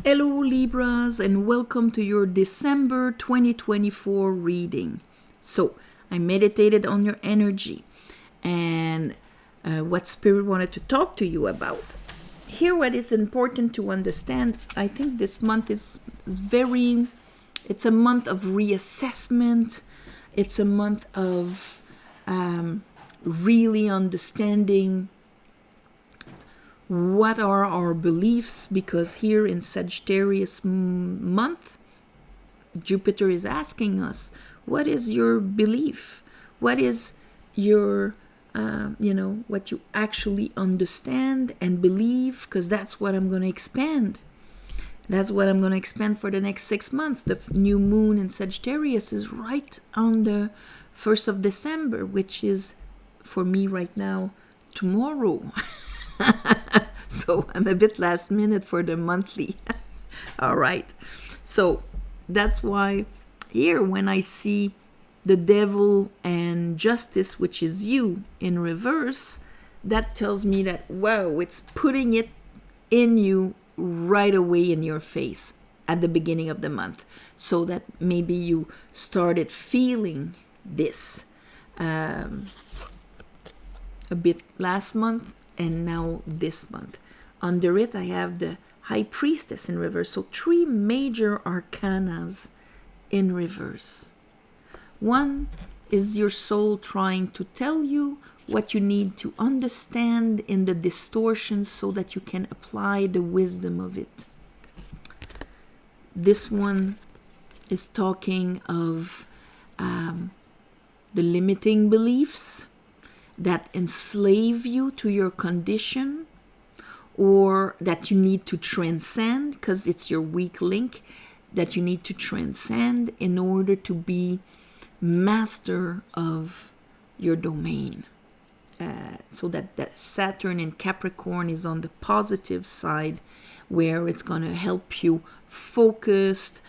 Hello Libras and welcome to your December 2024 reading. So I meditated on your energy and what Spirit wanted to talk to you about. Here what is important to understand, I think this month is very, it's a month of reassessment. It's a month of really understanding what are our beliefs, because here in Sagittarius month, Jupiter is asking us, what is your belief? What is your, what you actually understand and believe? Because that's what I'm going to expand. That's what I'm going to expand for the next 6 months. The new moon in Sagittarius is right on the 1st of December, which is, for me right now, tomorrow. So I'm a bit last minute for the monthly. All right. So that's why here when I see the devil and justice, which is you, in reverse, that tells me that, wow, it's putting it in you right away in your face at the beginning of the month, so that maybe you started feeling this a bit last month and now this month. Under it, I have the High Priestess in reverse. So 3 major arcanas in reverse. One is your soul trying to tell you what you need to understand in the distortions so that you can apply the wisdom of it. This one is talking of the limiting beliefs that enslave you to your condition, or that you need to transcend because it's your weak link, that you need to transcend in order to be master of your domain. So that Saturn in Capricorn is on the positive side, where it's going to help you focused,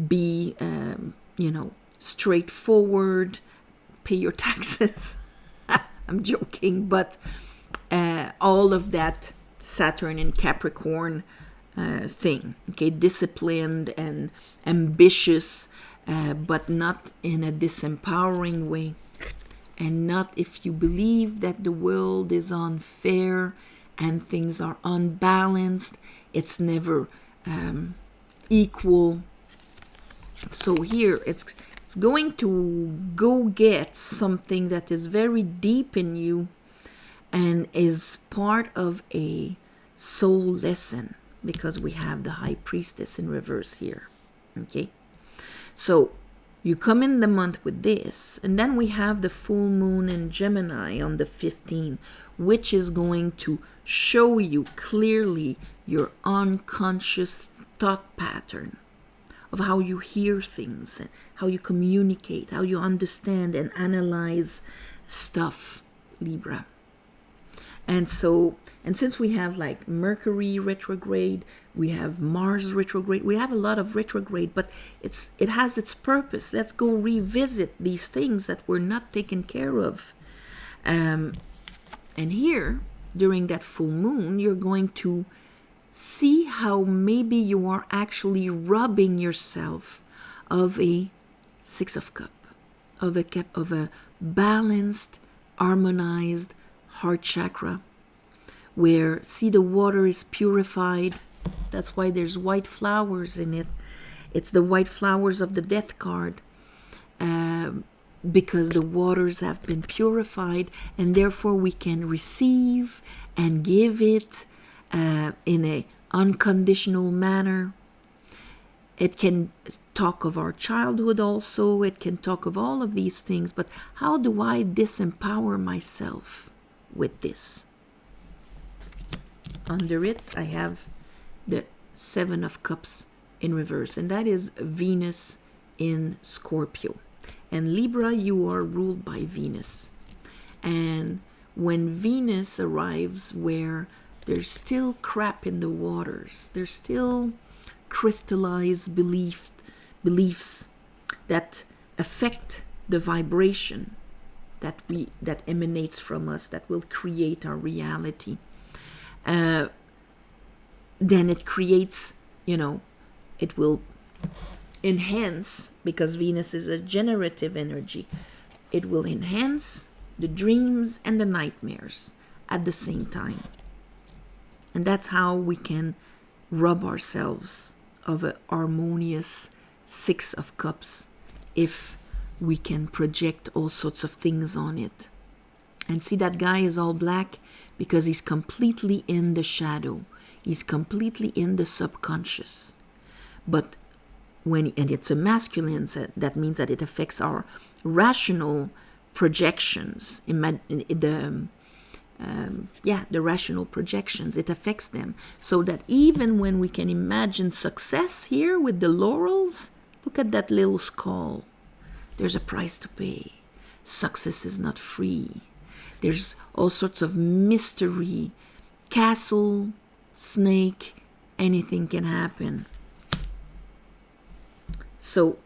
be, straightforward, pay your taxes. I'm joking, but all of that Saturn in Capricorn thing, okay, disciplined and ambitious, but not in a disempowering way, and not if you believe that the world is unfair and things are unbalanced, it's never equal. So here it's going to go get something that is very deep in you and is part of a soul lesson, because we have the High Priestess in reverse here. Okay, so you come in the month with this, and then we have the full moon in Gemini on the 15th, which is going to show you clearly your unconscious thought pattern of how you hear things, how you communicate, how you understand and analyze stuff, Libra. And since we have like Mercury retrograde, we have Mars retrograde, we have a lot of retrograde, but it has its purpose. Let's go revisit these things that were not taken care of. And here, during that full moon, you're going to see how maybe you are actually robbing yourself of a 6 of Cups, of a balanced, harmonized heart chakra, where, see, the water is purified. That's why there's white flowers in it. It's the white flowers of the death card, because the waters have been purified, and therefore we can receive and give it in a unconditional manner. It can talk of our childhood also. It can talk of all of these things. But how do I disempower myself with this? Under it, I have the 7 of Cups in reverse, and that is Venus in Scorpio. And Libra, you are ruled by Venus. And when Venus arrives where there's still crap in the waters, there's still crystallized beliefs that affect the vibration that emanates from us, that will create our reality, then it creates it will enhance, because Venus is a generative energy, it will enhance the dreams and the nightmares at the same time. And that's how we can rub ourselves of a harmonious Six of Cups, if we can project all sorts of things on it. And see, that guy is all black because he's completely in the shadow. He's completely in the subconscious. But and it's a masculine, so that means that it affects our rational projections. The rational projections, it affects them. So that even when we can imagine success here with the laurels, look at that little skull. There's a price to pay. Success is not free. There's all sorts of mystery. Castle, snake, anything can happen. So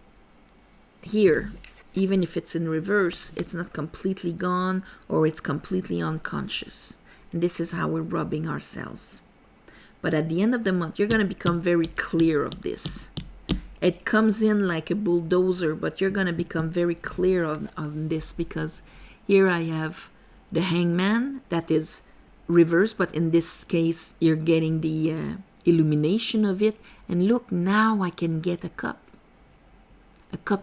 here, even if it's in reverse, it's not completely gone or it's completely unconscious. And this is how we're rubbing ourselves. But at the end of the month, you're going to become very clear of this. It comes in like a bulldozer, but you're going to become very clear on this, because here I have the Hangman that is reversed, but in this case, you're getting the illumination of it. And look, now I can get a cup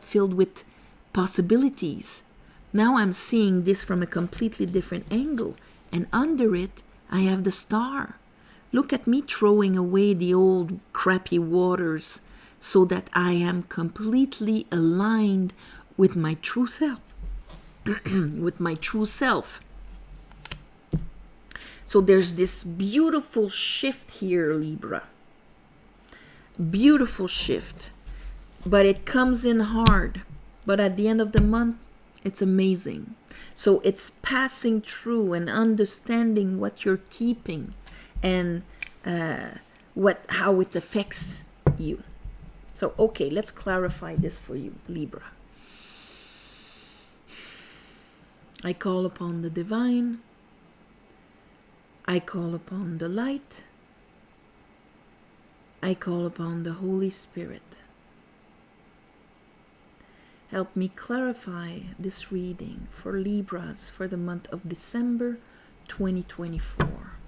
filled with possibilities. Now I'm seeing this from a completely different angle, and under it I have the star. Look at me throwing away the old crappy waters so that I am completely aligned with my true self. With my true self. So there's this beautiful shift here, Libra. Beautiful shift. But it comes in hard. But at the end of the month, it's amazing. So it's passing through and understanding what you're keeping and how it affects you. So, okay, let's clarify this for you, Libra. I call upon the divine. I call upon the light. I call upon the Holy Spirit. Help me clarify this reading for Libras for the month of December 2024.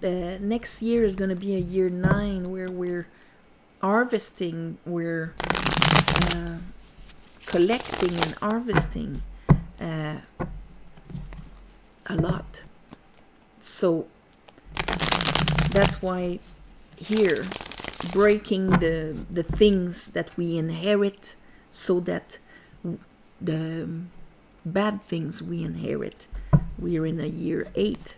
The next year is going to be a year 9 where we're harvesting, we're collecting and harvesting a lot. So that's why here, breaking the things that we inherit so that the bad things we inherit, we're in a year 8.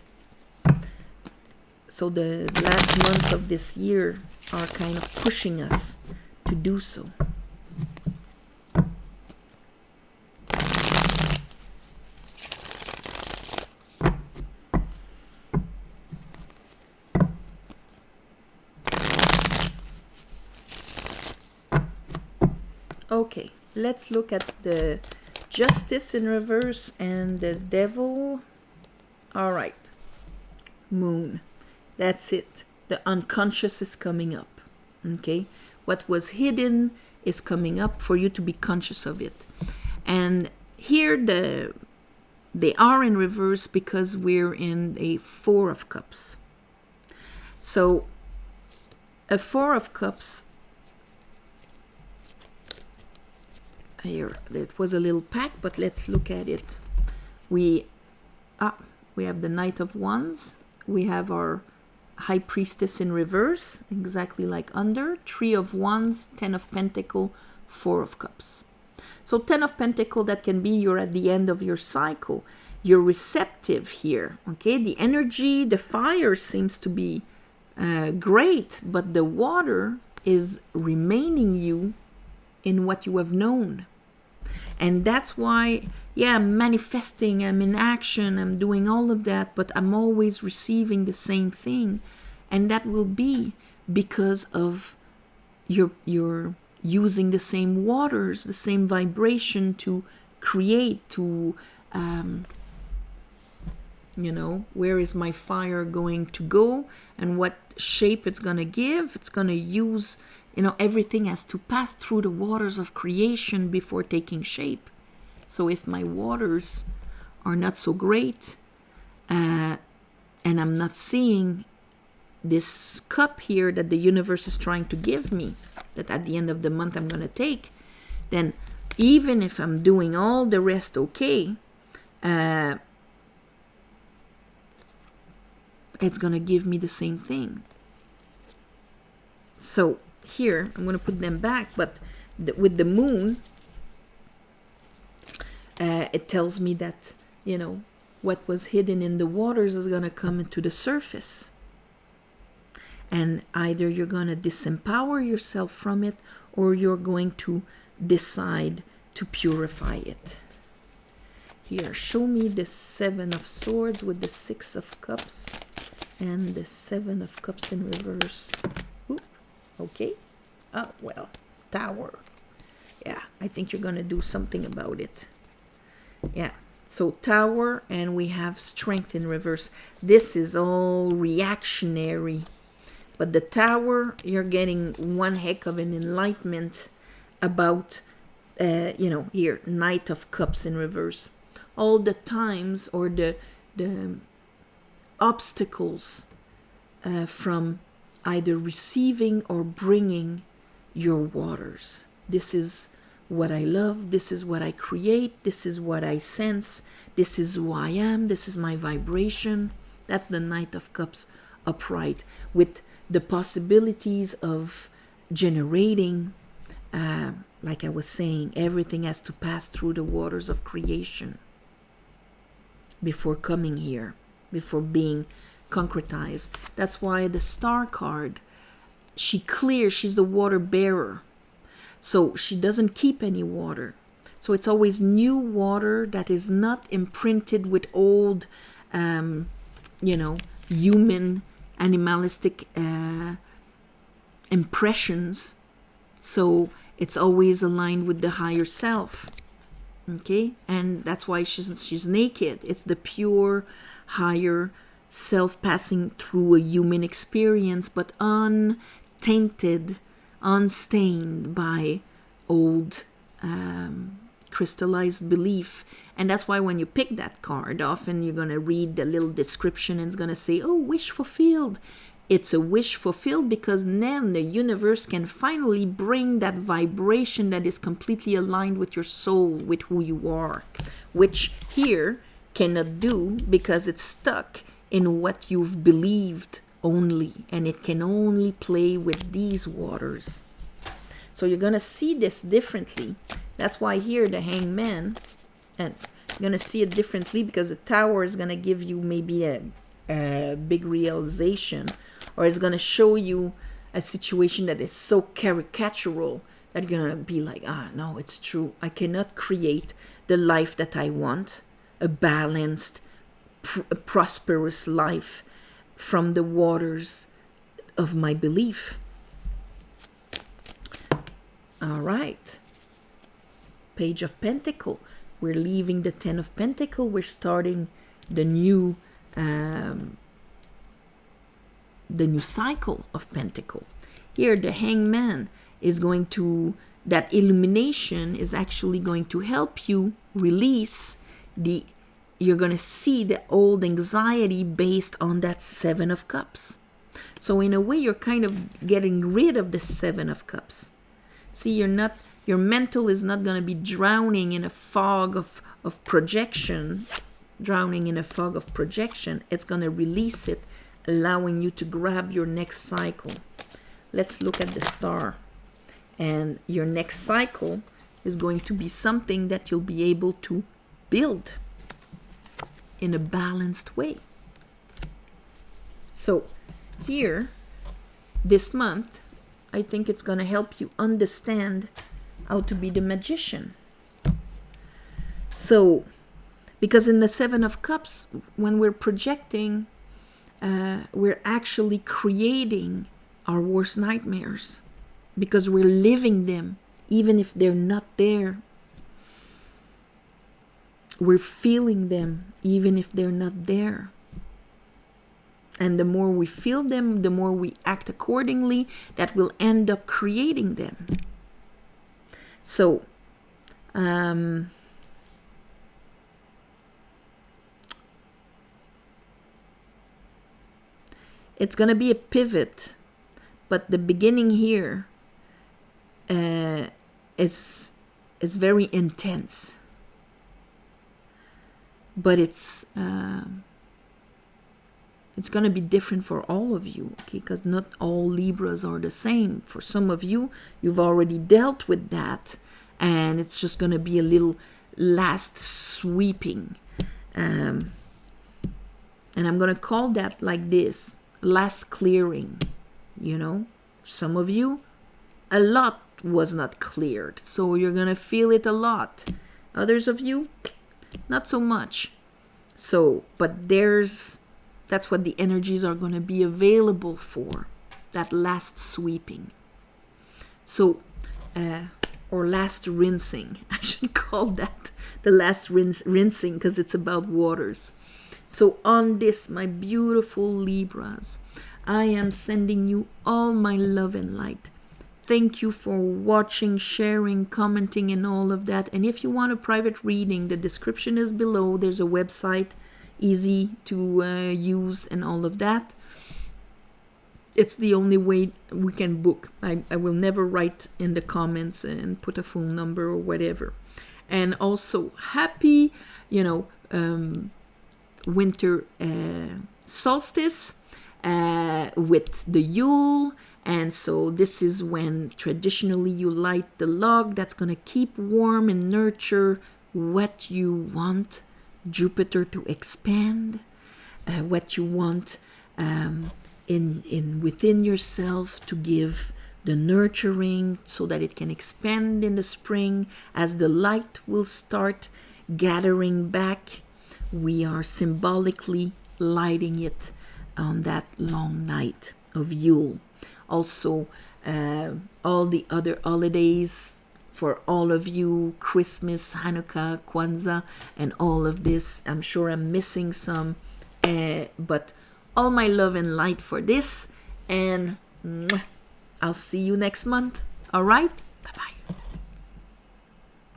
So the last months of this year are kind of pushing us to do so. Okay, let's look at the Justice in reverse and the Devil. All right, Moon. That's it. The unconscious is coming up. Okay, what was hidden is coming up for you to be conscious of it. And here they are in reverse because we're in a Four of Cups. So a Four of Cups, here it was a little pack, but let's look at it. We have the Knight of Wands. We have our High Priestess in reverse, exactly like under. 3 of Wands, 10 of Pentacle, 4 of Cups. So 10 of Pentacle, that can be you're at the end of your cycle. You're receptive here, okay? The energy, the fire seems to be great, but the water is remaining you in what you have known. And that's why, I'm manifesting, I'm in action, I'm doing all of that, but I'm always receiving the same thing. And that will be because of you're using the same waters, the same vibration to create, to where is my fire going to go and what shape it's going to give. It's going to use, everything has to pass through the waters of creation before taking shape. So if my waters are not so great, and I'm not seeing this cup here that the universe is trying to give me, that at the end of the month I'm going to take, then even if I'm doing all the rest okay, it's going to give me the same thing. So here, I'm going to put them back, but with the moon, it tells me that, what was hidden in the waters is going to come into the surface. And either you're going to disempower yourself from it, or you're going to decide to purify it. Here, show me the 7 of Swords with the 6 of Cups and the 7 of Cups in reverse. Ooh, okay. Oh, well, Tower. Yeah, I think you're going to do something about it. Yeah, so Tower, and we have Strength in reverse. This is all reactionary. But the Tower, you're getting one heck of an enlightenment about, here, Knight of Cups in reverse. All the times or the obstacles from either receiving or bringing your waters. This is what I love. This is what I create. This is what I sense. This is who I am. This is my vibration. That's the Knight of Cups upright, with the possibilities of generating, like I was saying, everything has to pass through the waters of creation before coming here, before being concretized. That's why the Star card, she's the water bearer. So she doesn't keep any water. So it's always new water that is not imprinted with old, human, animalistic impressions. So it's always aligned with the higher self. Okay, and that's why she's naked. It's the pure higher self passing through a human experience, but untainted, unstained by old crystallized belief. And that's why when you pick that card, often you're going to read the little description and it's going to say, oh, wish fulfilled. It's a wish fulfilled because then the universe can finally bring that vibration that is completely aligned with your soul, with who you are, which here cannot do because it's stuck in what you've believed only, and it can only play with these waters. So you're going to see this differently. That's why here the Hangman, and you're going to see it differently because the Tower is going to give you maybe a big realization, or it's going to show you a situation that is so caricatural that you're going to be like, no, it's true. I cannot create the life that I want, a balanced, prosperous life from the waters of my belief. All right. Page of Pentacle. We're leaving the 10 of Pentacle. We're starting the new cycle of Pentacle. Here, the Hangman is going to, that illumination is actually going to help you release you're going to see the old anxiety based on that 7 of Cups. So in a way, you're kind of getting rid of the 7 of Cups. See, your mental is not going to be drowning in a fog of projection. Drowning in a fog of projection. It's going to release it, allowing you to grab your next cycle. Let's look at the Star. And your next cycle is going to be something that you'll be able to build in a balanced way. So here, this month, I think it's going to help you understand how to be the magician. So, because in the 7 of Cups, when we're projecting, we're actually creating our worst nightmares because we're living them, even if they're not there we're feeling them even if they're not there. And the more we feel them, the more we act accordingly, that will end up creating them. So, it's going to be a pivot, but the beginning here is very intense. But it's going to be different for all of you, okay? Because not all Libras are the same. For some of you, you've already dealt with that, and it's just going to be a little last sweeping. And I'm going to call that like this, last clearing, you know? Some of you, a lot was not cleared, so you're going to feel it a lot. Others of you, not so much. So, but that's what the energies are going to be available for, that last sweeping. So, or last rinsing. I should call that the last rinsing, because it's about waters. So on this, my beautiful Libras, I am sending you all my love and light. Thank you for watching, sharing, commenting, and all of that. And if you want a private reading, the description is below. There's a website, easy to use, and all of that. It's the only way we can book. I will never write in the comments and put a phone number or whatever. And also, happy, winter solstice with the Yule. And so this is when traditionally you light the log that's going to keep warm and nurture what you want Jupiter to expand, what you want in within yourself to give the nurturing so that it can expand in the spring. As the light will start gathering back, we are symbolically lighting it on that long night of Yule. Also, all the other holidays for all of you, Christmas, Hanukkah, Kwanzaa, and all of this. I'm sure I'm missing some, but all my love and light for this, and I'll see you next month. All right? Bye-bye.